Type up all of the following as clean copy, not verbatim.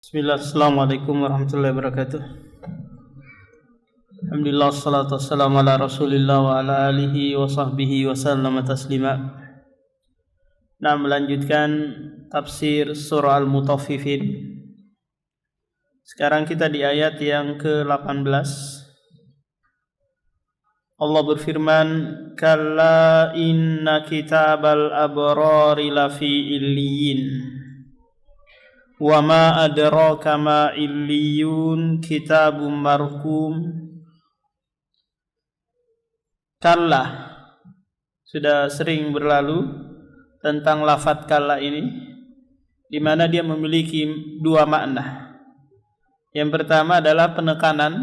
Bismillah, assalamualaikum warahmatullahi wabarakatuh. Alhamdulillah, salatu wassalamu ala rasulillah wa ala alihi wa sahbihi wa sallama taslima. Nah, melanjutkan tafsir surah Al-Mutaffifin. Sekarang kita di ayat yang ke-18. Allah berfirman, kalla inna kitabal abrari lafi illiyin. Wa ma adraka ma illiyun kitabun marqum. Kalla, sudah sering berlalu tentang lafaz kalla ini, di mana dia memiliki dua makna. Yang pertama adalah penekanan,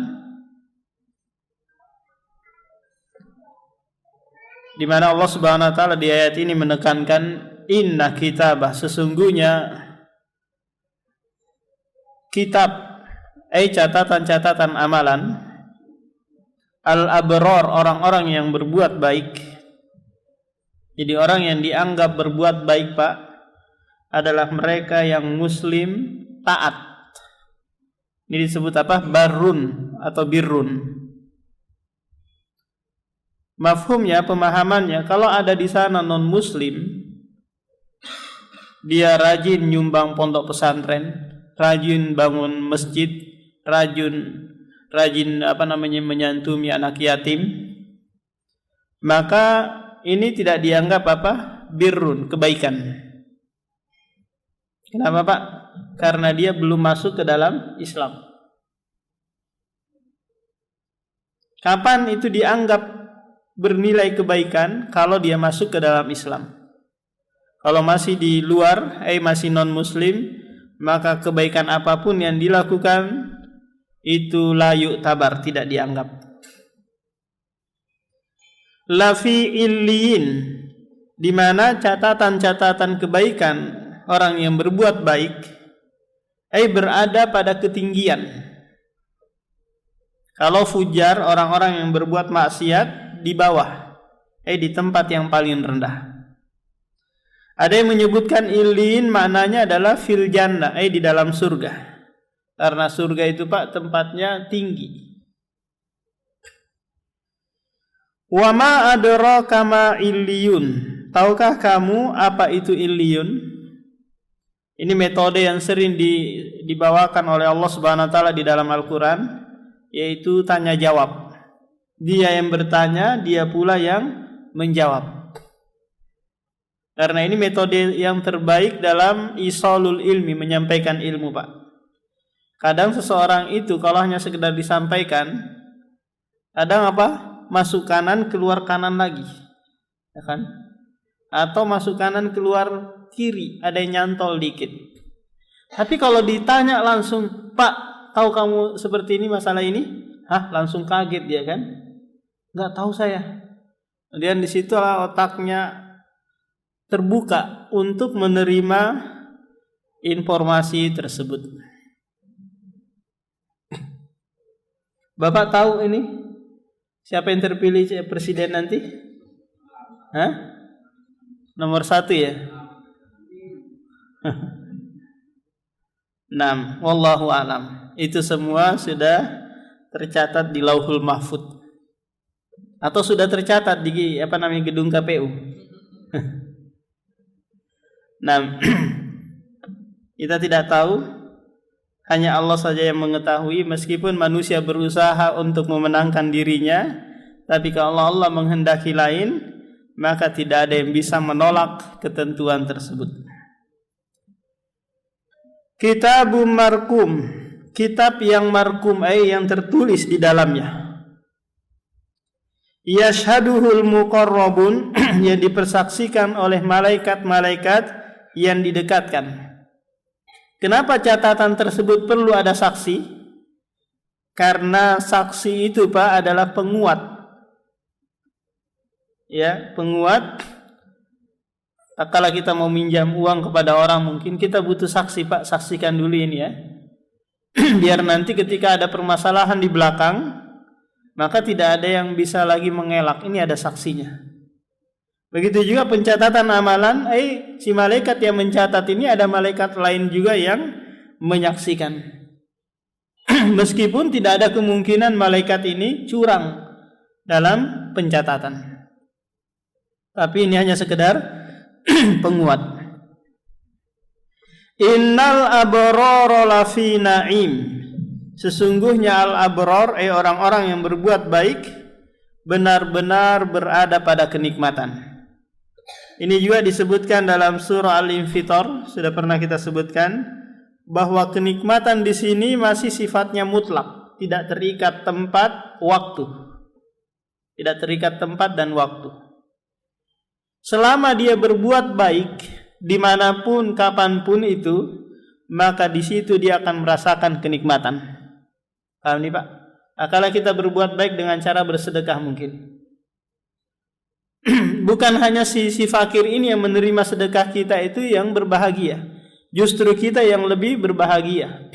di mana Allah Subhanahu wa taala di ayat ini menekankan inna kitabah, sesungguhnya kitab, catatan-catatan amalan, al-abrar, orang-orang yang berbuat baik. Jadi orang yang dianggap berbuat baik, Pak, adalah mereka yang muslim taat. Ini disebut apa? Barrun atau birrun. Mafhumnya, pemahamannya, kalau ada di sana non muslim, dia rajin nyumbang pondok pesantren, rajin bangun masjid, rajin menyantuni anak yatim, maka ini tidak dianggap birrun, kebaikan. Kenapa, Pak? Karena dia belum masuk ke dalam Islam. Kapan itu dianggap bernilai kebaikan? Kalau dia masuk ke dalam Islam. Kalau masih di luar, masih non muslim, maka kebaikan apapun yang dilakukan itu layu tabar, tidak dianggap. Lafi illiyin, di mana catatan-catatan kebaikan orang yang berbuat baik berada pada ketinggian. Kalau fujar, orang-orang yang berbuat maksiat, di bawah, di tempat yang paling rendah. Ada yang menyebutkan illiyin maknanya adalah fil jannah, di dalam surga. Karena surga itu, Pak, tempatnya tinggi. Wa ma adraka ma illiyun. Tahukah kamu apa itu illiyun? Ini metode yang sering dibawakan oleh Allah Subhanahu wa taala di dalam Al-Qur'an, yaitu tanya jawab. Dia yang bertanya, dia pula yang menjawab. Karena ini metode yang terbaik dalam isalul ilmi, menyampaikan ilmu, Pak. Kadang seseorang itu kalau hanya sekedar disampaikan, kadang masuk kanan keluar kanan lagi, ya kan? Atau masuk kanan keluar kiri, ada yang nyantol dikit. Tapi kalau ditanya langsung, Pak, tahu kamu seperti ini masalah ini? Langsung kaget dia kan? Nggak tahu saya. Kemudian di situlah otaknya terbuka untuk menerima informasi tersebut. Bapak tahu ini siapa yang terpilih presiden nanti? Nomor 1 ya? Nah, wallahu alam. Itu semua sudah tercatat di Lauhul Mahfuz. Atau sudah tercatat di gedung KPU. Nah, kita tidak tahu, hanya Allah saja yang mengetahui. Meskipun manusia berusaha untuk memenangkan dirinya, tapi kalau Allah menghendaki lain, maka tidak ada yang bisa menolak ketentuan tersebut. Kitabun marqum, kitab yang marqum, yang tertulis di dalamnya. Yashhaduhul muqarrabun, yang dipersaksikan oleh malaikat-malaikat yang didekatkan. Kenapa catatan tersebut perlu ada saksi? Karena saksi itu, Pak, adalah penguat. Ya, penguat. Kalau kita mau minjam uang kepada orang, mungkin kita butuh saksi, Pak, saksikan dulu ini ya. Biar nanti ketika ada permasalahan di belakang, maka tidak ada yang bisa lagi mengelak. Ini ada saksinya. Begitu juga pencatatan amalan, si malaikat yang mencatat ini ada malaikat lain juga yang menyaksikan. Meskipun tidak ada kemungkinan malaikat ini curang dalam pencatatan. Tapi ini hanya sekedar penguat. Innal abrara lafi na'im. Sesungguhnya al-abrar, orang-orang yang berbuat baik, benar-benar berada pada kenikmatan. Ini juga disebutkan dalam surah Al-Infitar, sudah pernah kita sebutkan bahwa kenikmatan di sini masih sifatnya mutlak, tidak terikat tempat, waktu. Tidak terikat tempat dan waktu. Selama dia berbuat baik dimanapun, kapanpun itu, maka di situ dia akan merasakan kenikmatan. Paham nih Pak? Kalau kita berbuat baik dengan cara bersedekah mungkin. Bukan hanya si fakir ini yang menerima sedekah kita itu yang berbahagia. Justru kita yang lebih berbahagia.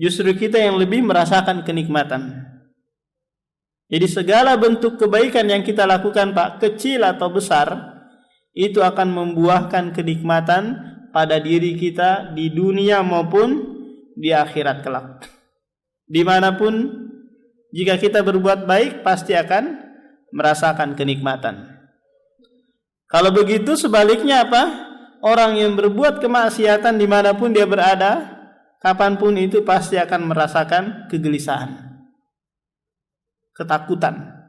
Justru kita yang lebih merasakan kenikmatan. Jadi segala bentuk kebaikan yang kita lakukan Pak, kecil atau besar, itu akan membuahkan kenikmatan pada diri kita di dunia maupun di akhirat kelak. Dimanapun jika kita berbuat baik pasti akan merasakan kenikmatan. Kalau begitu sebaliknya apa? Orang yang berbuat kemaksiatan dimanapun dia berada, kapanpun itu pasti akan merasakan kegelisahan, ketakutan.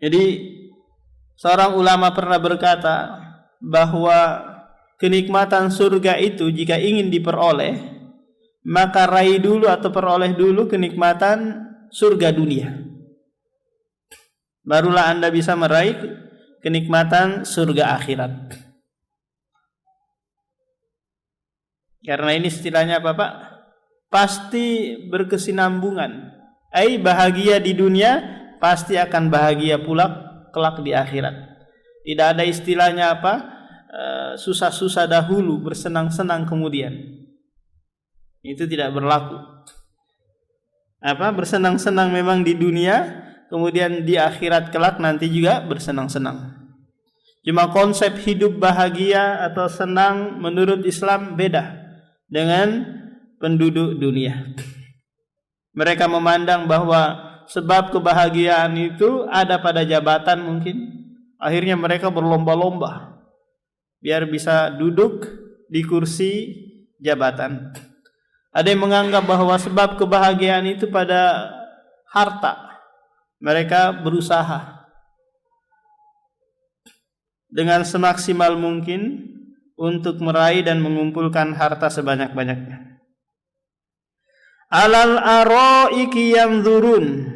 Jadi seorang ulama pernah berkata bahwa kenikmatan surga itu jika ingin diperoleh, maka raih dulu atau peroleh dulu kenikmatan surga dunia. Barulah Anda bisa meraih kenikmatan surga akhirat. Karena ini istilahnya apa Pak? Pasti berkesinambungan. Bahagia di dunia pasti akan bahagia pula kelak di akhirat. Tidak ada istilahnya apa? Susah-susah dahulu, bersenang-senang kemudian. Itu tidak berlaku. Bersenang-senang memang di dunia, kemudian di akhirat kelak nanti juga bersenang-senang. Cuma konsep hidup bahagia atau senang menurut Islam beda dengan penduduk dunia. Mereka memandang bahwa sebab kebahagiaan itu ada pada jabatan mungkin. Akhirnya mereka berlomba-lomba biar bisa duduk di kursi jabatan. Ada yang menganggap bahwa sebab kebahagiaan itu pada harta. Mereka berusaha dengan semaksimal mungkin untuk meraih dan mengumpulkan harta sebanyak-banyaknya. Alal araiki yanzurun.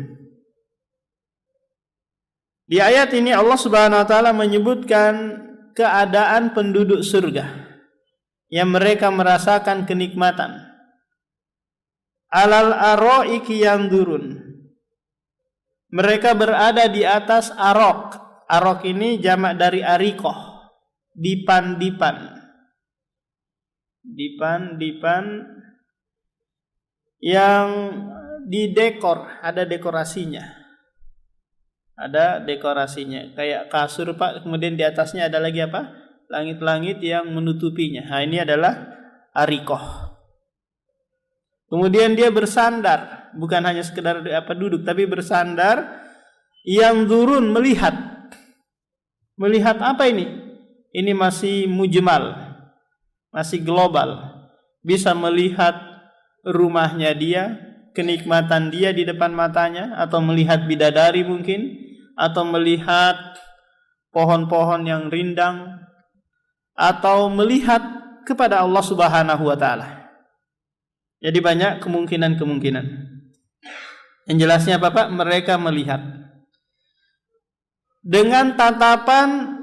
Di ayat ini Allah Subhanahu wa taala menyebutkan keadaan penduduk surga yang mereka merasakan kenikmatan. Alal araiki yanzurun. Mereka berada di atas arok. Arok ini jamak dari arikoh. Dipan-dipan. Dipan-dipan yang didekor, ada dekorasinya. Ada dekorasinya, kayak kasur Pak, kemudian di atasnya ada lagi apa? Langit-langit yang menutupinya. Nah, ini adalah arikoh. Kemudian dia bersandar, bukan hanya sekedar duduk, tapi bersandar. Yang turun melihat. Melihat apa ini? Ini masih mujmal, masih global. Bisa melihat rumahnya dia, kenikmatan dia di depan matanya, atau melihat bidadari mungkin, atau melihat pohon-pohon yang rindang, atau melihat kepada Allah Subhanahu wa taala. Jadi banyak kemungkinan-kemungkinan. Yang jelasnya apa Pak? Mereka melihat dengan tatapan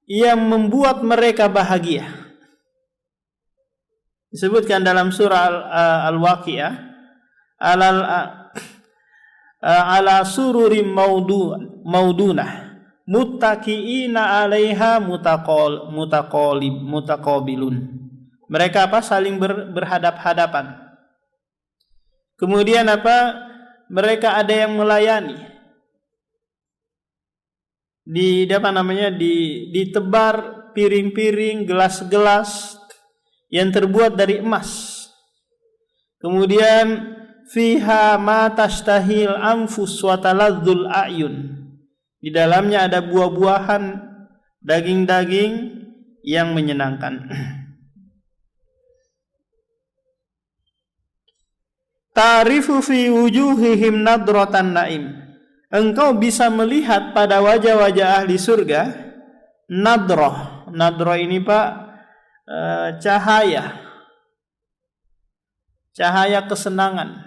yang membuat mereka bahagia. Disebutkan dalam surah Al-Waqiah, ala sururim maudunah muttaqiina 'alaiha mutaqabilun. Mereka saling berhadap-hadapan. Kemudian mereka ada yang melayani. Ditebar piring-piring, gelas-gelas yang terbuat dari emas. Kemudian fiha ma tashtahil anfus wa taladzul a'yun. Di dalamnya ada buah-buahan, daging-daging yang menyenangkan. Ta'rifu fi wujuhihim nadratan na'im. Engkau bisa melihat pada wajah-wajah ahli surga nadrah. Nadrah ini Pak cahaya. Cahaya kesenangan.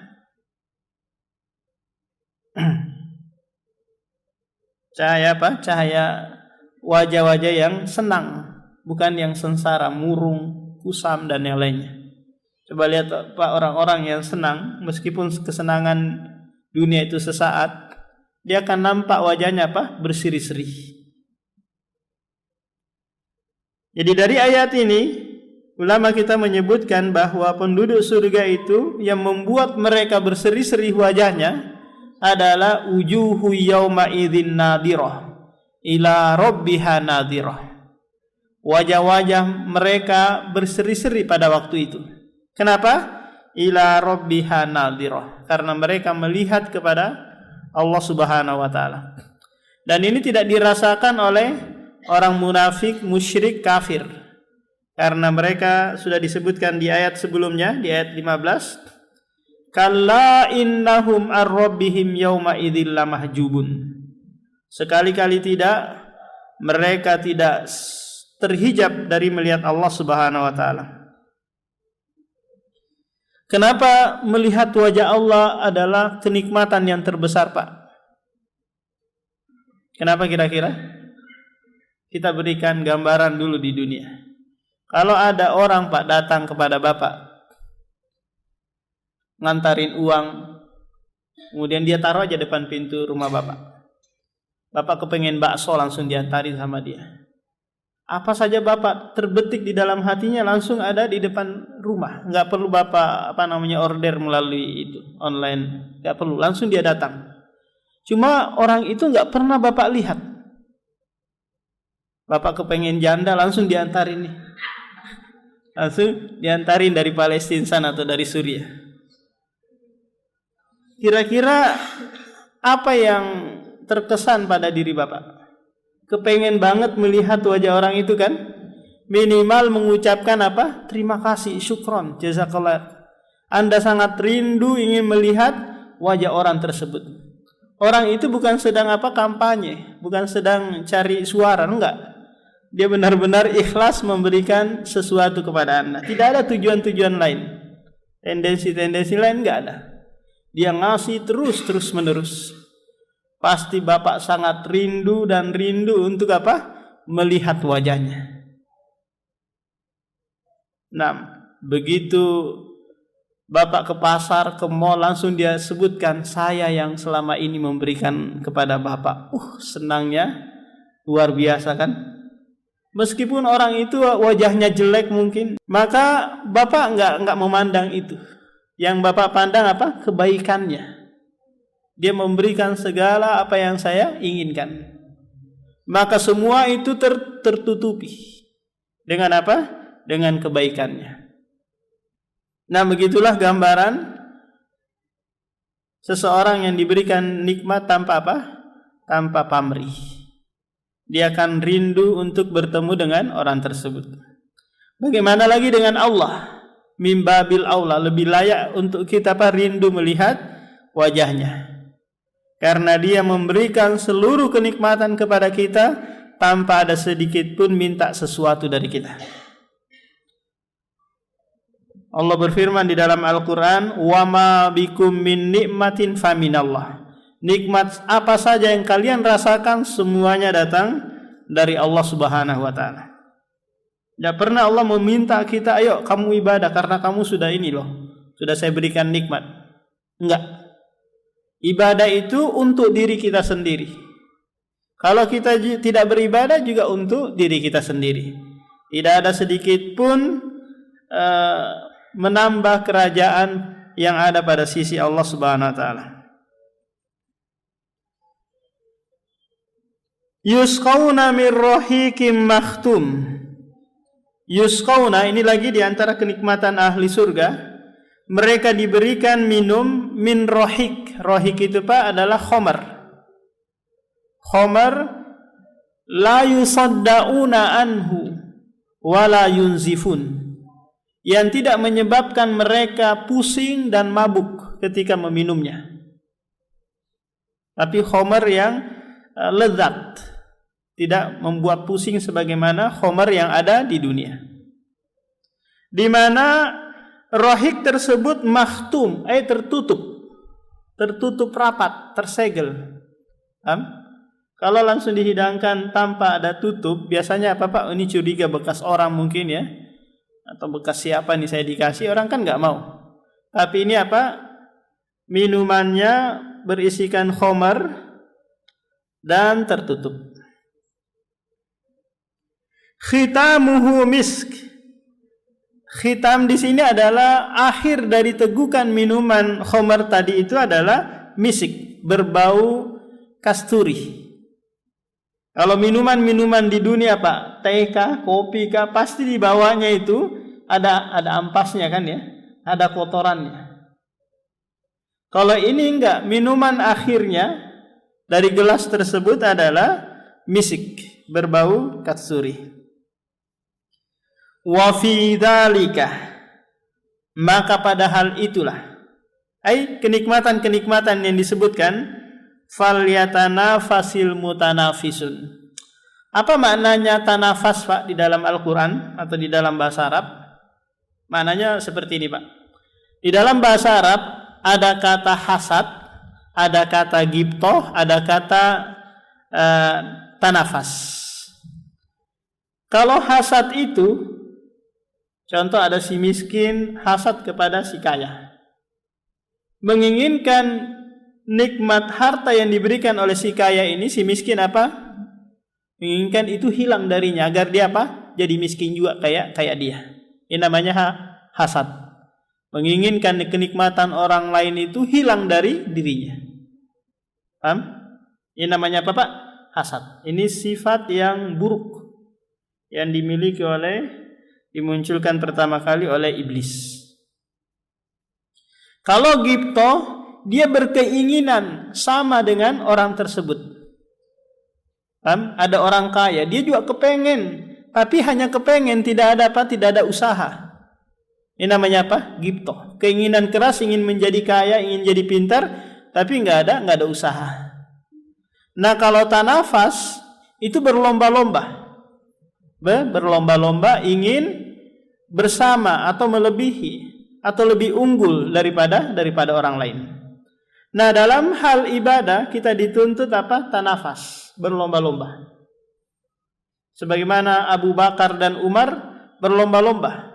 Cahaya apa? Cahaya wajah-wajah yang senang, bukan yang sengsara, murung, kusam dan yang lainnya. Coba lihat Pak, orang-orang yang senang, meskipun kesenangan dunia itu sesaat, dia akan nampak wajahnya apa? Berseri-seri. Jadi dari ayat ini, ulama kita menyebutkan bahwa penduduk surga itu yang membuat mereka berseri-seri wajahnya adalah wujuhu yauma idzin nadirah ila rabbiha nadirah. Wajah-wajah mereka berseri-seri pada waktu itu. Kenapa? Ila rabbiha nadirah, karena mereka melihat kepada Allah Subhanahu wa taala. Dan ini tidak dirasakan oleh orang munafik, musyrik, kafir. Karena mereka sudah disebutkan di ayat sebelumnya, di ayat 15, kalla innahum ar-rabbihim yawma idzil lamahjubun. Sekali-kali tidak, mereka tidak terhijab dari melihat Allah Subhanahu wa taala. Kenapa melihat wajah Allah adalah kenikmatan yang terbesar, Pak? Kenapa kira-kira? Kita berikan gambaran dulu di dunia. Kalau ada orang Pak datang kepada Bapak, ngantarin uang, kemudian dia taruh aja depan pintu rumah Bapak. Bapak kepengen bakso, langsung diantarin sama dia. Apa saja Bapak terbetik di dalam hatinya langsung ada di depan rumah. Enggak perlu Bapak order melalui itu online, enggak perlu, langsung dia datang. Cuma orang itu enggak pernah Bapak lihat. Bapak kepengen janda, langsung diantarin nih. Langsung diantarin dari Palestina sana atau dari Suriah. Kira-kira apa yang terkesan pada diri Bapak? Kepengen banget melihat wajah orang itu kan? Minimal mengucapkan apa? Terima kasih, syukron, jazakallah. Anda sangat rindu ingin melihat wajah orang tersebut. Orang itu bukan sedang apa? Kampanye, bukan sedang cari suara, enggak. Dia benar-benar ikhlas memberikan sesuatu kepada Anda. Tidak ada tujuan-tujuan lain. Tendensi-tendensi lain enggak ada. Dia ngasih terus menerus. Pasti Bapak sangat rindu untuk apa? Melihat wajahnya. Nah, begitu Bapak ke pasar, ke mall, langsung dia sebutkan, saya yang selama ini memberikan kepada Bapak. Senangnya luar biasa kan? Meskipun orang itu wajahnya jelek mungkin, maka Bapak enggak memandang itu. Yang Bapak pandang apa? Kebaikannya. Dia memberikan segala apa yang saya inginkan. Maka semua itu tertutupi. Dengan apa? Dengan kebaikannya. Nah, begitulah gambaran seseorang yang diberikan nikmat tanpa apa? Tanpa pamrih. Dia akan rindu untuk bertemu dengan orang tersebut. Bagaimana lagi dengan Allah? Mimbabil aula, lebih layak untuk kita rindu melihat wajahnya. Karena dia memberikan seluruh kenikmatan kepada kita tanpa ada sedikit pun minta sesuatu dari kita. Allah berfirman di dalam Al-Quran, wa ma bikum min nikmatin faminallah. Nikmat apa saja yang kalian rasakan semuanya datang dari Allah Subhanahu wa taala. Tidak pernah Allah meminta kita, ayo kamu ibadah karena kamu sudah ini loh, sudah saya berikan nikmat. Enggak. Ibadah itu untuk diri kita sendiri. Kalau kita tidak beribadah juga untuk diri kita sendiri. Tidak ada sedikit pun menambah kerajaan yang ada pada sisi Allah Subhanahu wa taala. Yusqauna min rahiqim makhtum. Yusqauna, ini lagi di antara kenikmatan ahli surga, mereka diberikan minum min rohik. Rohik itu Pak adalah khamar. Khamar la yusaddauna anhu wa la yunzifun, yang tidak menyebabkan mereka pusing dan mabuk ketika meminumnya. Tapi khamar yang lezat, tidak membuat pusing sebagaimana khamar yang ada di dunia. Di mana rohik tersebut makhtum, tertutup rapat, tersegel. Kalau langsung dihidangkan tanpa ada tutup, biasanya apa Pak? Ini curiga bekas orang mungkin ya, atau bekas siapa nih saya dikasih, orang kan nggak mau. Tapi ini apa? Minumannya berisikan khamar dan tertutup. Khitamuhu misk. Khitam di sini adalah akhir dari tegukan minuman khamar tadi itu adalah misik, berbau kasturi. Kalau minuman-minuman di dunia Pak, teh kah, kopi kah, pasti di bawahnya itu ada ampasnya kan ya, ada kotorannya. Kalau ini enggak, minuman akhirnya dari gelas tersebut adalah misik, berbau kasturi. Wa fi dzalika, maka pada hal itulah, kenikmatan-kenikmatan yang disebutkan, falyatanafasil mutanafisun. Apa maknanya tanafas Pak di dalam Al-Quran atau di dalam bahasa Arab? Maknanya seperti ini Pak. Di dalam bahasa Arab ada kata hasad, ada kata gibtoh, ada kata tanafas. Kalau hasad itu, contoh ada si miskin hasad kepada si kaya, menginginkan nikmat harta yang diberikan oleh si kaya ini, si miskin apa? Menginginkan itu hilang darinya agar dia apa? Jadi miskin juga kayak dia. Ini namanya hasad. Menginginkan kenikmatan orang lain itu hilang dari dirinya. Paham? Ini namanya apa Pak? Hasad. Ini sifat yang buruk yang dimunculkan pertama kali oleh iblis. Kalau gibtoh, dia berkeinginan sama dengan orang tersebut. Ada orang kaya, dia juga kepengen, tapi hanya kepengen, tidak ada usaha. Ini namanya apa? Gibtoh. Keinginan keras, ingin menjadi kaya, ingin jadi pintar, tapi nggak ada usaha. Nah kalau tanafas itu berlomba-lomba, ingin bersama atau melebihi atau lebih unggul daripada orang lain. Nah dalam hal ibadah kita dituntut apa? Tanafas, berlomba-lomba. Sebagaimana Abu Bakar dan Umar berlomba-lomba.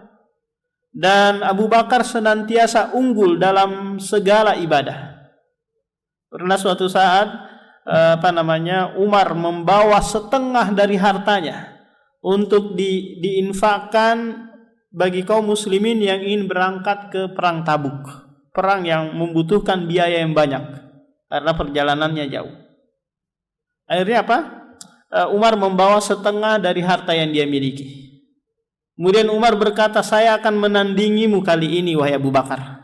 Dan Abu Bakar senantiasa unggul dalam segala ibadah. Pernah suatu saat Umar membawa setengah dari hartanya untuk diinfakkan bagi kaum muslimin yang ingin berangkat ke perang Tabuk. Perang yang membutuhkan biaya yang banyak karena perjalanannya jauh. Akhirnya apa? Umar membawa setengah dari harta yang dia miliki. Kemudian Umar berkata, saya akan menandingimu kali ini wahai Abu Bakar.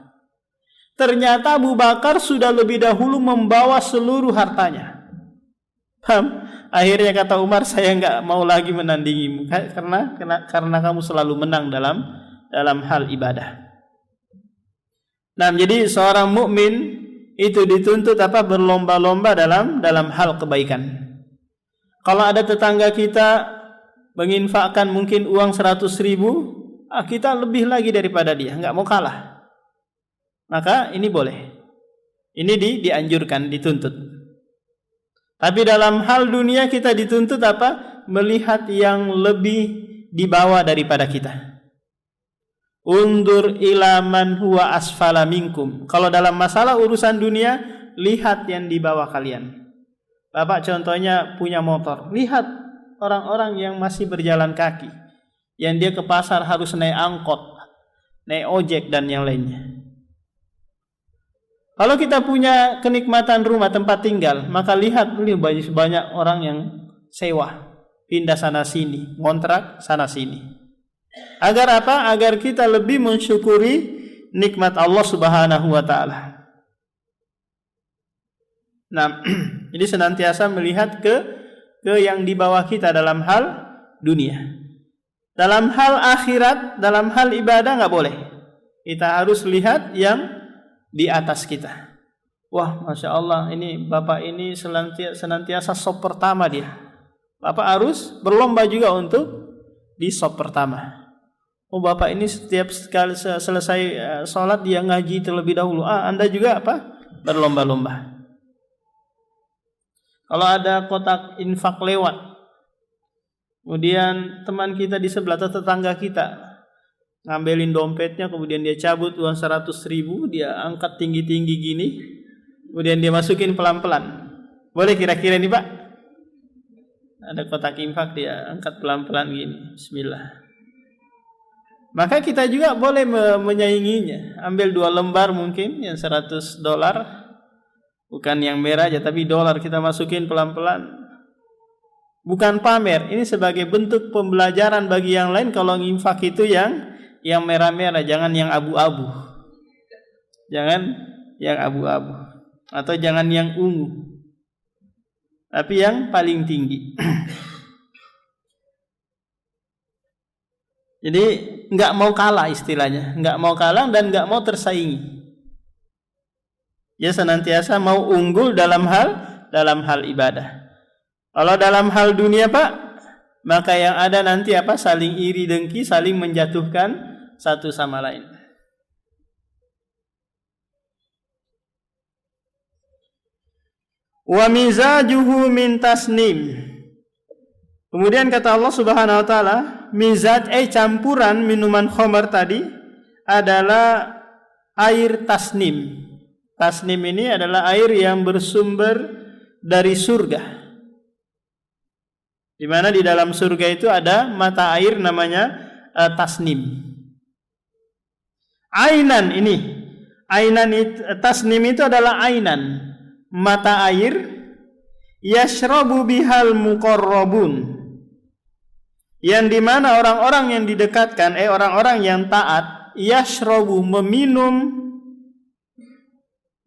Ternyata Abu Bakar sudah lebih dahulu membawa seluruh hartanya. Akhirnya kata Umar, saya enggak mau lagi menandingimu karena kamu selalu menang dalam hal ibadah. Nah, jadi seorang mukmin itu dituntut apa? Berlomba-lomba dalam hal kebaikan. Kalau ada tetangga kita menginfakkan mungkin uang 100.000, kita lebih lagi daripada dia, enggak mau kalah. Maka ini boleh. Ini dianjurkan, dituntut. Tapi dalam hal dunia kita dituntut apa? Melihat yang lebih di bawah daripada kita. Undur ila man huwa asfala minkum. Kalau dalam masalah urusan dunia, lihat yang di bawah kalian. Bapak contohnya punya motor, lihat orang-orang yang masih berjalan kaki, yang dia ke pasar harus naik angkot, naik ojek dan yang lainnya. Kalau kita punya kenikmatan rumah tempat tinggal, maka lihat banyak orang yang sewa, pindah sana sini, ngontrak sana sini. Agar apa? Agar kita lebih mensyukuri nikmat Allah Subhanahu wa taala. Nah, ini senantiasa melihat ke yang di bawah kita dalam hal dunia. Dalam hal akhirat, dalam hal ibadah enggak boleh. Kita harus lihat yang di atas kita. Wah, Masya Allah, ini Bapak ini senantiasa sop pertama dia. Bapak harus berlomba juga untuk di sop pertama. Oh, Bapak ini setiap sekali selesai sholat dia ngaji terlebih dahulu. Anda juga apa? Berlomba-lomba. Kalau ada kotak infak lewat, kemudian teman kita di sebelah atau tetangga kita ngambilin dompetnya, kemudian dia cabut uang 100.000, dia angkat tinggi-tinggi gini, kemudian dia masukin pelan-pelan. Boleh kira-kira ini Pak? Ada kotak infak, dia angkat pelan-pelan gini. Bismillah. Maka kita juga boleh menyainginya. Ambil 2 lembar mungkin yang $100, bukan yang merah aja tapi dolar, kita masukin pelan-pelan. Bukan pamer, ini sebagai bentuk pembelajaran bagi yang lain. Kalau infak itu yang merah-merah, jangan yang abu-abu. Jangan yang abu-abu atau jangan yang ungu. Tapi yang paling tinggi. Jadi enggak mau kalah istilahnya, enggak mau kalah dan enggak mau tersaingi. Ya senantiasa mau unggul dalam hal ibadah. Kalau dalam hal dunia Pak, maka yang ada nanti apa? Saling iri dengki, saling menjatuhkan satu sama lain. Wa mizajuhu min tasnim. Kemudian kata Allah Subhanahu wa taala, mizaj campuran minuman khamar tadi adalah air tasnim. Tasnim ini adalah air yang bersumber dari surga. Di mana di dalam surga itu ada mata air namanya tasnim. Ainan ini. Tasnim itu adalah ainan, mata air yashrabu bihal muqarrabun. Yang dimana orang-orang yang didekatkan, orang-orang yang taat, yashrabu meminum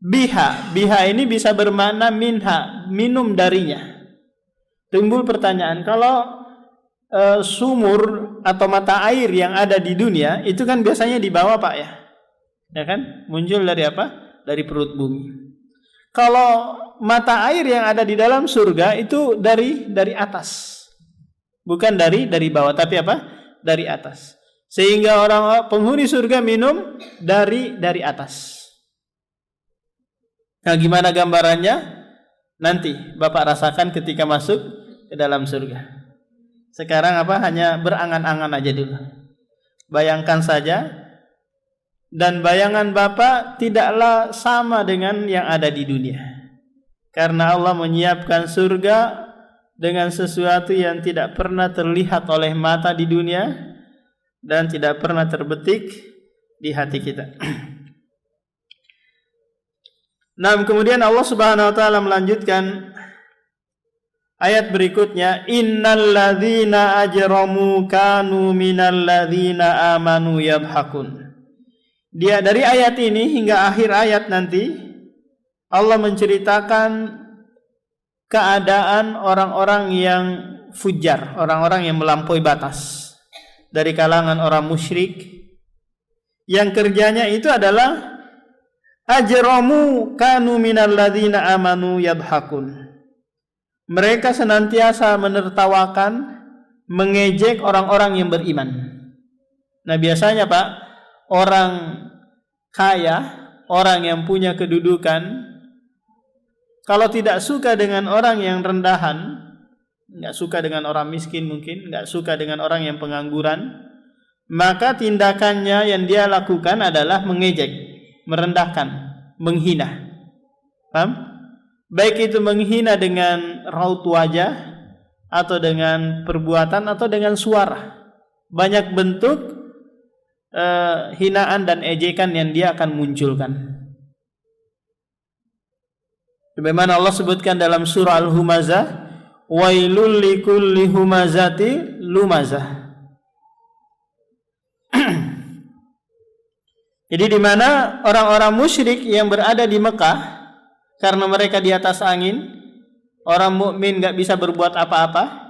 biha. Biha ini bisa bermakna minha, minum darinya. Timbul pertanyaan, kalau sumur atau mata air yang ada di dunia itu kan biasanya di bawah Pak ya, ya kan? Muncul dari apa? Dari perut bumi. Kalau mata air yang ada di dalam surga itu dari atas. Bukan dari bawah, tapi apa? Dari atas. Sehingga orang penghuni surga minum dari atas. Nah, gimana gambarannya? Nanti Bapak rasakan ketika masuk ke dalam surga. Sekarang apa? Hanya berangan-angan aja dulu. Bayangkan saja, dan bayangan Bapak tidaklah sama dengan yang ada di dunia. Karena Allah menyiapkan surga dengan sesuatu yang tidak pernah terlihat oleh mata di dunia dan tidak pernah terbetik di hati kita. Nah, kemudian Allah Subhanahu wa taala melanjutkan ayat berikutnya, innal ladzina ajramu kanu minal ladzina amanu yadhakun. Dia dari ayat ini hingga akhir ayat nanti Allah menceritakan keadaan orang-orang yang fujar, orang-orang yang melampaui batas dari kalangan orang musyrik yang kerjanya itu adalah ajramu kanu minal ladzina amanu yadhakun. Mereka senantiasa menertawakan, mengejek orang-orang yang beriman. Nah, biasanya Pak, orang kaya, orang yang punya kedudukan, kalau tidak suka dengan orang yang rendahan, nggak suka dengan orang miskin mungkin, nggak suka dengan orang yang pengangguran, maka tindakannya yang dia lakukan adalah mengejek, merendahkan, menghina. Paham? Baik itu menghina dengan raut wajah, atau dengan perbuatan, atau dengan suara. Banyak bentuk hinaan dan ejekan yang dia akan munculkan. Sebagaimana Allah sebutkan dalam surah Al-Humazah, wailul likulli humazati lumazah. Jadi di mana orang-orang musyrik yang berada di Mekah, karena mereka di atas angin, orang mukmin nggak bisa berbuat apa-apa,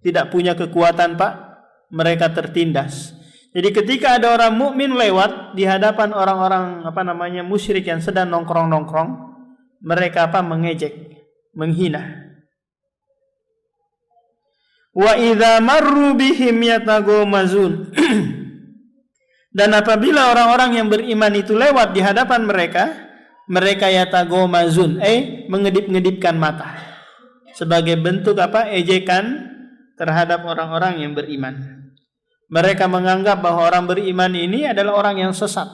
tidak punya kekuatan Pak, mereka tertindas. Jadi ketika ada orang mukmin lewat di hadapan orang-orang musyrik yang sedang nongkrong-nongkrong, mereka mengejek, menghina. Wa idza marru bihim yataghamazun. Dan apabila orang-orang yang beriman itu lewat di hadapan mereka, mereka yataghamazun, mengedip-ngedipkan mata sebagai bentuk ejekan terhadap orang-orang yang beriman. Mereka menganggap bahwa orang beriman ini adalah orang yang sesat.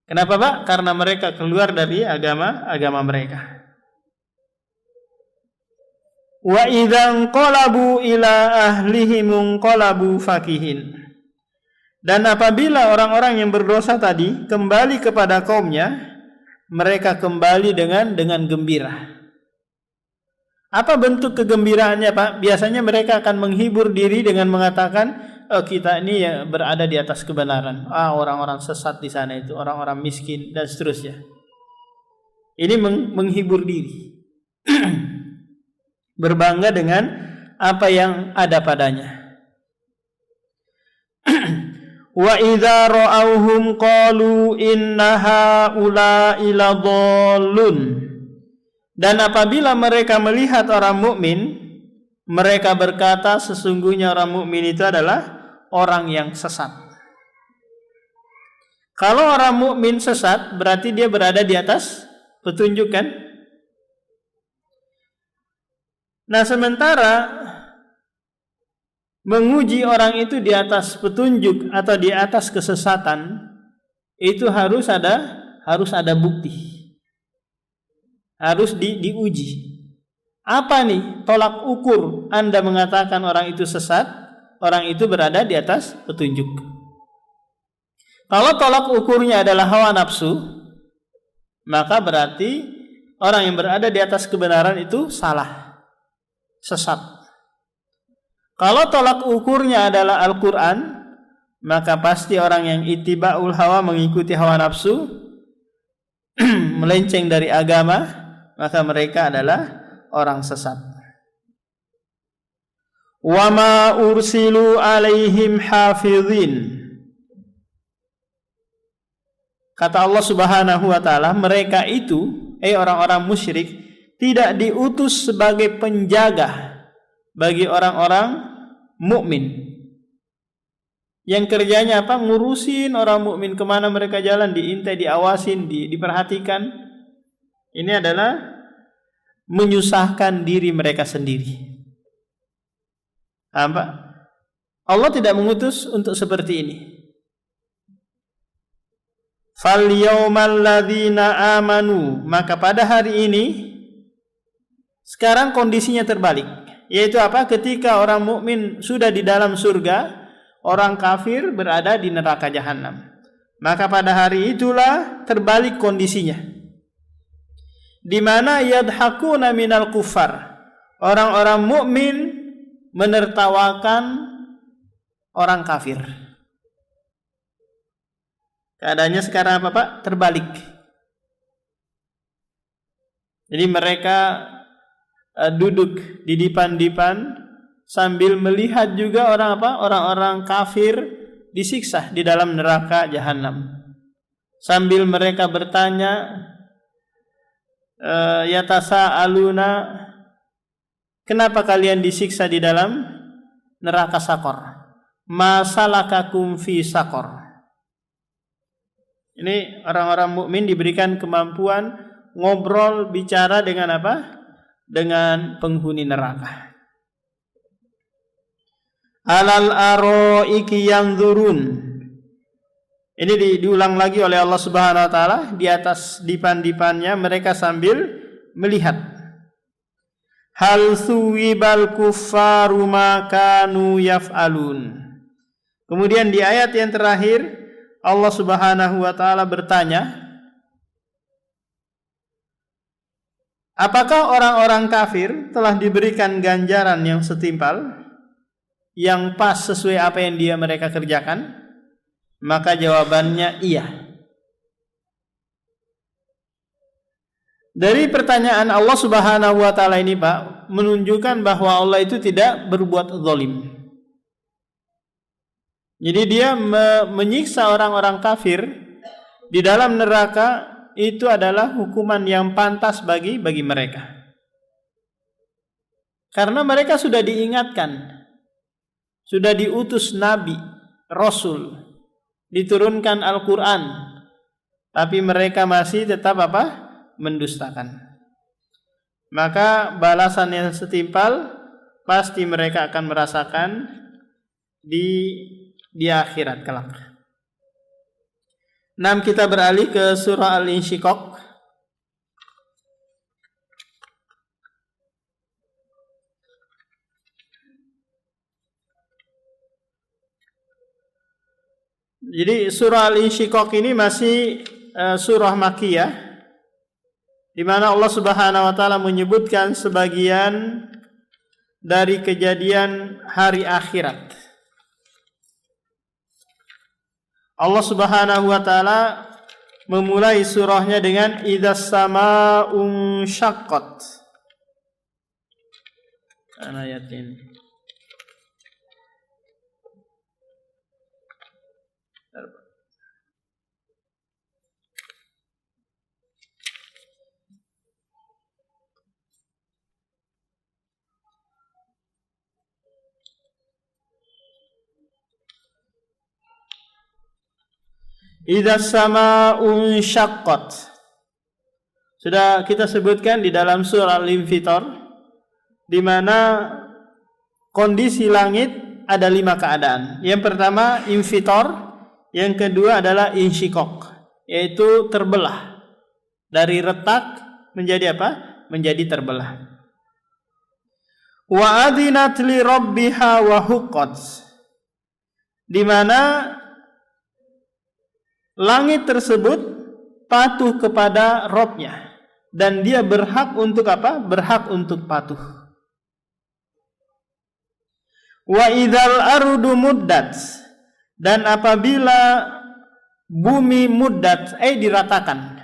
Kenapa Pak? Karena mereka keluar dari agama mereka. Wa idzan qalabu ila ahlihim qalabu fakihin. Dan apabila orang-orang yang berdosa tadi kembali kepada kaumnya, mereka kembali dengan gembira. Apa bentuk kegembiraannya Pak? Biasanya mereka akan menghibur diri dengan mengatakan, kita ini ya berada di atas kebenaran. Orang-orang sesat di sana itu, orang-orang miskin dan seterusnya. Ini menghibur diri. Berbangga dengan apa yang ada padanya. Wa idza ra'awhum qalu inna haula'i ladallun. Dan apabila mereka melihat orang mukmin, mereka berkata sesungguhnya orang mukmin itu adalah orang yang sesat. Kalau orang mukmin sesat, berarti dia berada di atas petunjuk kan? Nah, sementara menguji orang itu di atas petunjuk atau di atas kesesatan, itu harus ada bukti, harus diuji. Apa nih tolak ukur Anda mengatakan orang itu sesat, orang itu berada di atas petunjuk? Kalau tolak ukurnya adalah hawa nafsu, maka berarti orang yang berada di atas kebenaran itu salah, sesat. Kalau tolak ukurnya adalah Al-Quran, maka pasti orang yang ittiba'ul hawa, mengikuti hawa nafsu, melenceng dari agama, maka mereka adalah orang sesat. Wa ma ursilu alaihim hafizin. Kata Allah Subhanahu wa taala, mereka itu, orang-orang musyrik, tidak diutus sebagai penjaga bagi orang-orang mukmin. Yang kerjanya ngurusin orang mukmin kemana mereka jalan, diintai, diawasin, diperhatikan. Ini adalah menyusahkan diri mereka sendiri. Allah tidak mengutus untuk seperti ini. Fal yaumal ladzina amanu, maka pada hari ini sekarang kondisinya terbalik. Yaitu ketika orang mukmin sudah di dalam surga, orang kafir berada di neraka jahanam. Maka pada hari itulah terbalik kondisinya. Di mana yadhakuna minal kufar. Orang-orang mukmin menertawakan orang kafir. Keadaannya sekarang Pak? Terbalik. Jadi mereka duduk di dipan-dipan sambil melihat juga orang-orang kafir disiksa di dalam neraka jahanam. Sambil mereka bertanya, yatasaaluna, kenapa kalian disiksa di dalam neraka sakor? Masalakakum fi sakor. Ini orang-orang mukmin diberikan kemampuan ngobrol, bicara dengan dengan penghuni neraka. Alal aroiki yanzurun. Ini diulang lagi oleh Allah Subhanahu wa taala, di atas dipan-dipannya mereka sambil melihat. Hal suwibal kuffaru ma kanu yaf'alun. Kemudian di ayat yang terakhir Allah Subhanahu wa taala bertanya, apakah orang-orang kafir telah diberikan ganjaran yang setimpal, yang pas sesuai apa yang mereka kerjakan? Maka jawabannya iya. Dari pertanyaan Allah Subhanahu wa taala ini, Pak, menunjukkan bahwa Allah itu tidak berbuat zalim. Jadi dia menyiksa orang-orang kafir di dalam neraka itu adalah hukuman yang pantas bagi mereka. Karena mereka sudah diingatkan, sudah diutus nabi, rasul, diturunkan Al-Qur'an, tapi mereka masih tetap apa? Mendustakan. Maka balasan yang setimpal pasti mereka akan merasakan di akhirat kelak. Kita beralih ke surah Al-Insyiqaq. Jadi surah Al-Insyiqaq ini masih surah Makkiyah, di mana Allah Subhanahu wa taala menyebutkan sebagian dari kejadian hari akhirat. Allah Subhanahu wa taala memulai surahnya dengan idzas samaa'un syaqqat. Ayat ini. Idzas samaa'un syaqqat. Sudah kita sebutkan di dalam surah Al-Infitar, di mana kondisi langit ada 5 keadaan. Yang pertama infitar, yang kedua adalah insyiqaq, yaitu terbelah. Dari retak menjadi apa? Menjadi terbelah. Wa adzinat li rabbiha wa huqqat. Di mana langit tersebut patuh kepada Rabb-nya dan dia berhak untuk apa? Berhak untuk patuh. Wa idzal ardu muddat, dan apabila bumi muddat, diratakan.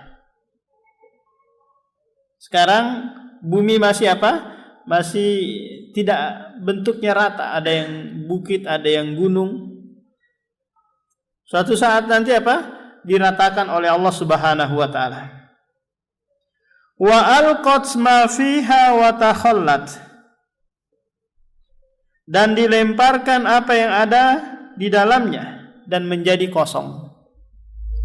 Sekarang bumi masih apa? Masih tidak bentuknya rata, ada yang bukit, ada yang gunung. Suatu saat nanti apa? Diratakan oleh Allah Subhanahu wa taala. Wa alqat ma fiha wa takhallat, dan dilemparkan apa yang ada di dalamnya dan menjadi kosong.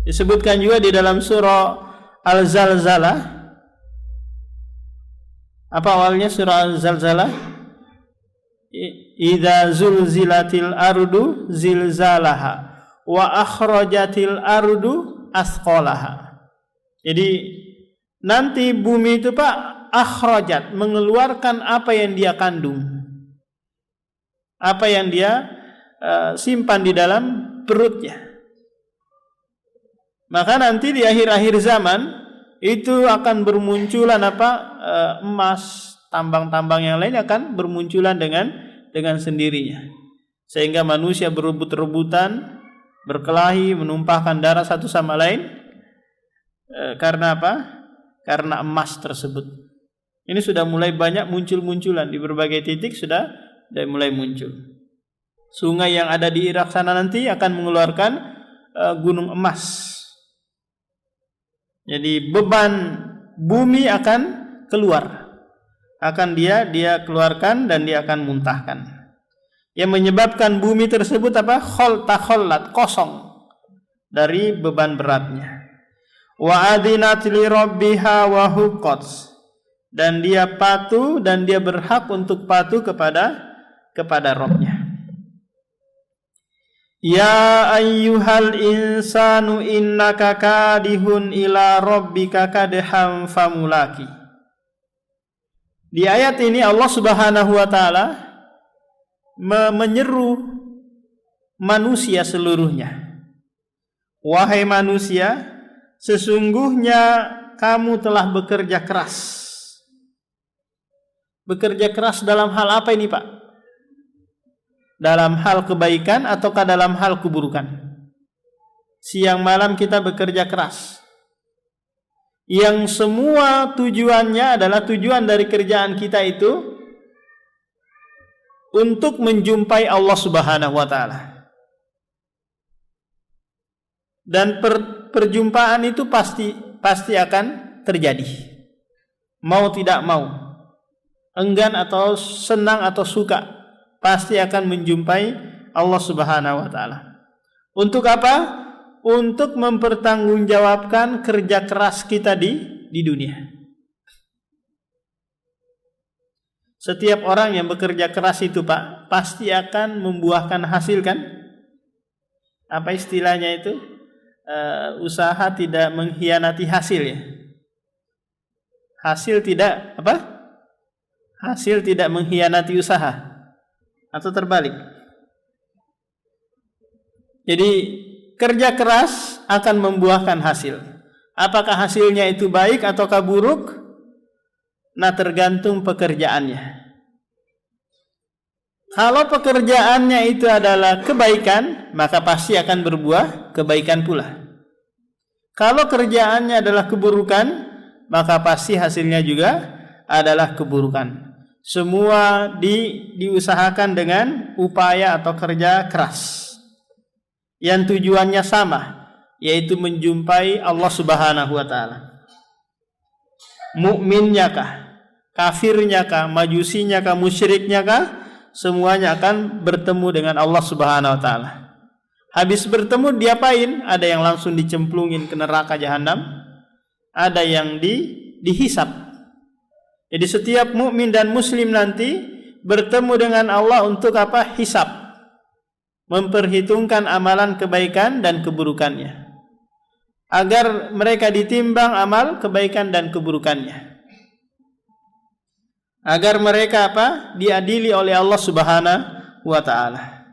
Disebutkan juga di dalam surah Al-Zalzalah. Apa awalnya surah Al-Zalzalah? Idza zulzilatil ardu zilzalaha wa akhrajatil ardu asqalaha. Jadi nanti bumi itu Pak akhrajat, mengeluarkan apa yang dia kandung, apa yang dia simpan di dalam perutnya. Maka nanti di akhir-akhir zaman itu akan bermunculan apa? Emas, tambang-tambang yang lain akan bermunculan dengan sendirinya. Sehingga manusia berebut-rebutan, berkelahi, menumpahkan darah satu sama lain. Karena apa? Karena emas tersebut. Ini sudah mulai banyak muncul-munculan di berbagai titik, sudah mulai muncul. Sungai yang ada di Irak sana nanti akan mengeluarkan gunung emas. Jadi beban bumi akan keluar, akan dia keluarkan dan dia akan muntahkan. Yang menyebabkan bumi tersebut apa? Takhallat, kosong dari beban beratnya. Wa adzinat li rabbiha wa huqqat, dan dia patuh dan dia berhak untuk patuh kepada Rabb-nya. Ya ayyuhal insanu innaka kadihun ila rabbika kadham famulaki. Di ayat ini Allah Subhanahu wa taala menyeru manusia seluruhnya. Wahai manusia, sesungguhnya kamu telah bekerja keras. Bekerja keras dalam hal apa ini, Pak? Dalam hal kebaikan ataukah dalam hal keburukan? siang malam kita bekerja keras, yang semua tujuannya adalah tujuan dari kerjaan kita itu untuk menjumpai Allah Subhanahu wa taala. Dan perjumpaan itu pasti akan terjadi. Mau tidak mau, enggan atau senang atau suka, pasti akan menjumpai Allah Subhanahu wa taala. Untuk apa? Untuk mempertanggungjawabkan kerja keras kita di dunia. Setiap orang yang bekerja keras itu, Pak, pasti akan membuahkan hasil, kan? Apa istilahnya itu? Usaha tidak mengkhianati hasil, ya. Hasil tidak apa? Hasil tidak mengkhianati usaha, atau terbalik. Jadi kerja keras akan membuahkan hasil. Apakah hasilnya itu baik ataukah buruk? Nah, tergantung pekerjaannya. Kalau pekerjaannya itu adalah kebaikan, maka pasti akan berbuah kebaikan pula. Kalau kerjaannya adalah keburukan, maka pasti hasilnya juga adalah keburukan. Semua diusahakan dengan upaya atau kerja keras yang tujuannya sama, yaitu menjumpai Allah Subhanahu wa taala. Mukminnya kah, kafirnya kah, majusinya kah, musyriknya kah, semuanya akan bertemu dengan Allah Subhanahu wa taala. Habis bertemu diapain? Ada yang langsung dicemplungin ke neraka jahanam, ada yang dihisab. Jadi setiap mukmin dan muslim nanti bertemu dengan Allah untuk apa? Hisab. Memperhitungkan amalan kebaikan dan keburukannya, agar mereka ditimbang amal kebaikan dan keburukannya, agar mereka apa? Diadili oleh Allah Subhanahu wa taala.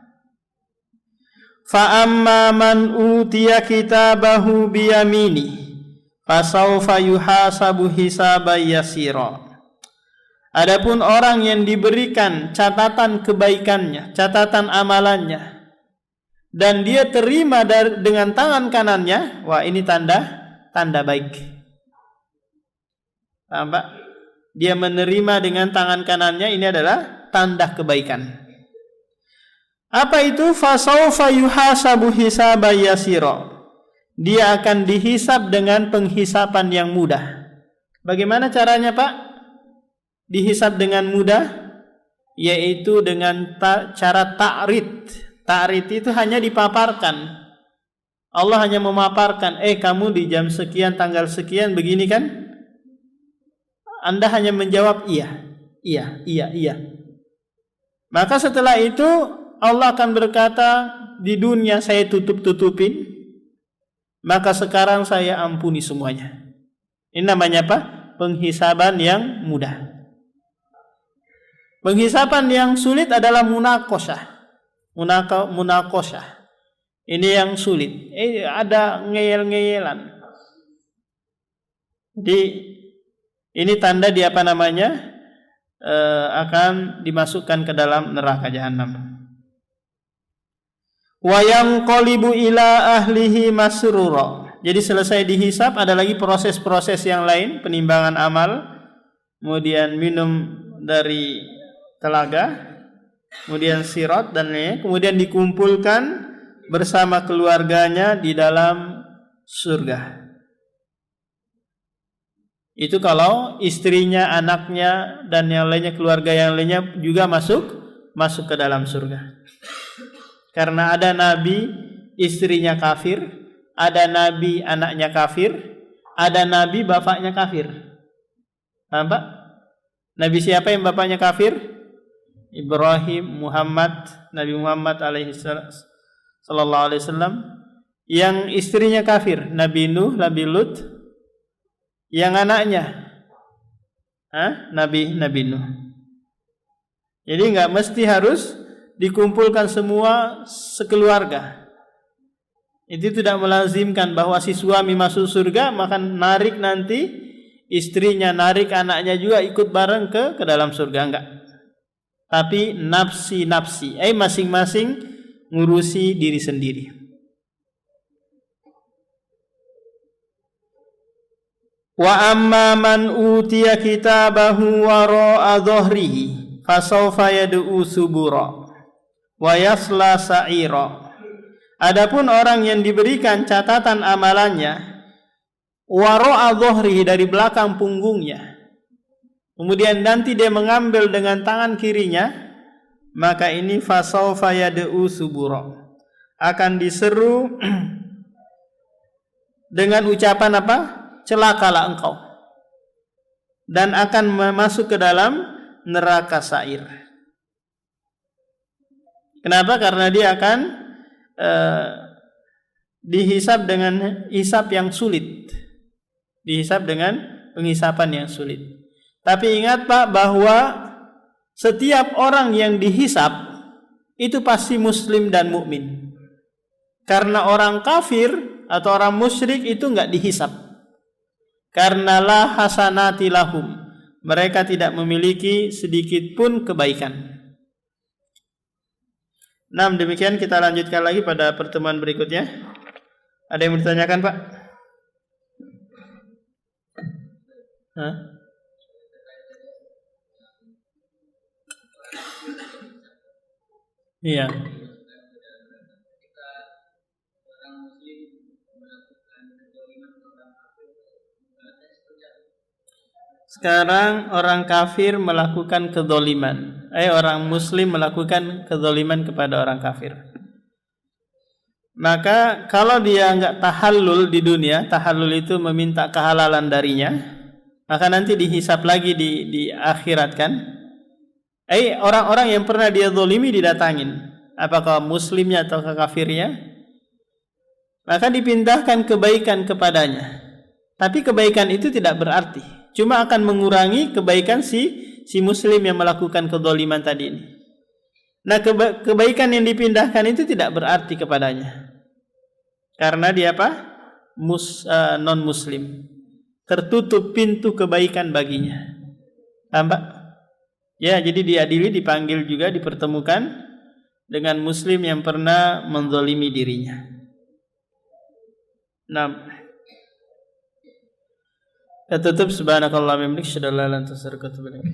Fa amma man utiya kitabahu biyamini fasawfa yuhasabu hisaban yasira. Adapun orang yang diberikan catatan kebaikannya, catatan amalannya, dan dia terima dengan tangan kanannya, wah, ini tanda baik. Paham, Pak? Dia menerima dengan tangan kanannya, ini adalah tanda kebaikan. Apa itu? Fasawfa yuhasabu hisaban yasira. Dia akan dihisab dengan penghisapan yang mudah. Bagaimana caranya, Pak? Dihisab dengan mudah, yaitu dengan cara ta'rid. Ta'rid itu hanya dipaparkan. Allah hanya memaparkan, kamu di jam sekian, tanggal sekian, begini kan? Anda hanya menjawab iya. Maka setelah itu Allah akan berkata, di dunia saya tutup-tutupin, maka sekarang saya ampuni semuanya. Ini namanya apa? Penghisaban yang mudah. Penghisapan yang sulit adalah munaqasyah. Munaqasyah. Ini yang sulit. Ada ngeyel-ngeyelan. Jadi ini tanda di apa namanya? Akan dimasukkan ke dalam neraka jahanam. Wa yanqalibu ila ahlihi masrura. Jadi selesai dihisab, ada lagi proses-proses yang lain, penimbangan amal, kemudian minum dari telaga, kemudian sirat dan lainnya, kemudian dikumpulkan bersama keluarganya di dalam surga. Itu kalau istrinya, anaknya, dan yang lainnya, keluarga yang lainnya juga masuk ke dalam surga. Karena ada nabi istrinya kafir, ada nabi anaknya kafir, ada nabi bapaknya kafir. Paham, Pak? Nabi siapa yang bapaknya kafir? Ibrahim, Nabi Muhammad sallallahu alaihi wasallam. Yang istrinya kafir, Nabi Nuh, Nabi Lut. Yang anaknya Nabi Nuh. Jadi enggak mesti harus dikumpulkan semua sekeluarga. Itu tidak melazimkan bahwa si suami masuk surga maka narik nanti istrinya, narik anaknya juga ikut bareng ke dalam surga, enggak. Tapi nafsi-nafsi, masing-masing ngurusi diri sendiri. Wa amma man utiya kitabahu wara'a dhahrihi fasawfa yad'u subura wa yasla sa'ira. Adapun orang yang diberikan catatan amalannya wara'a dhahrihi, dari belakang punggungnya, kemudian nanti dia mengambil dengan tangan kirinya, maka ini fasawfa yad'u subura, akan diseru dengan ucapan apa? Celakalah engkau, dan akan masuk ke dalam neraka sa'ir. Kenapa? Karena dia akan dihisab dengan hisab yang sulit, dihisab dengan penghisapan yang sulit. Tapi ingat Pak, bahwa setiap orang yang dihisab itu pasti muslim dan mukmin. Karena orang kafir atau orang musyrik itu enggak dihisab. Karena la hasanati lahum, mereka tidak memiliki sedikit pun kebaikan. Nah, demikian kita lanjutkan lagi pada pertemuan berikutnya. Ada yang bertanyakan, Pak? Hah? Iya. Sekarang orang kafir melakukan kedzaliman, orang muslim melakukan kedzaliman kepada orang kafir. Maka kalau dia enggak tahallul di dunia, tahallul itu meminta kehalalan darinya, maka nanti dihisap lagi di akhirat kan. Orang-orang yang pernah dia zalimi didatangin, apakah muslimnya atau kafirnya, maka dipindahkan kebaikan kepadanya. Tapi kebaikan itu tidak berarti, cuma akan mengurangi kebaikan si muslim yang melakukan kedzaliman tadi ini. Nah, kebaikan yang dipindahkan itu tidak berarti kepadanya, karena dia apa? Non muslim. Tertutup pintu kebaikan baginya. Tambah? Ya, jadi diadili, dipanggil juga, dipertemukan dengan muslim yang pernah menzalimi dirinya. Nah, kita tutup. Subhanakallahumma wa bihamdika, asyhadu an la ilaha illa anta, astaghfiruka wa atubu ilaik.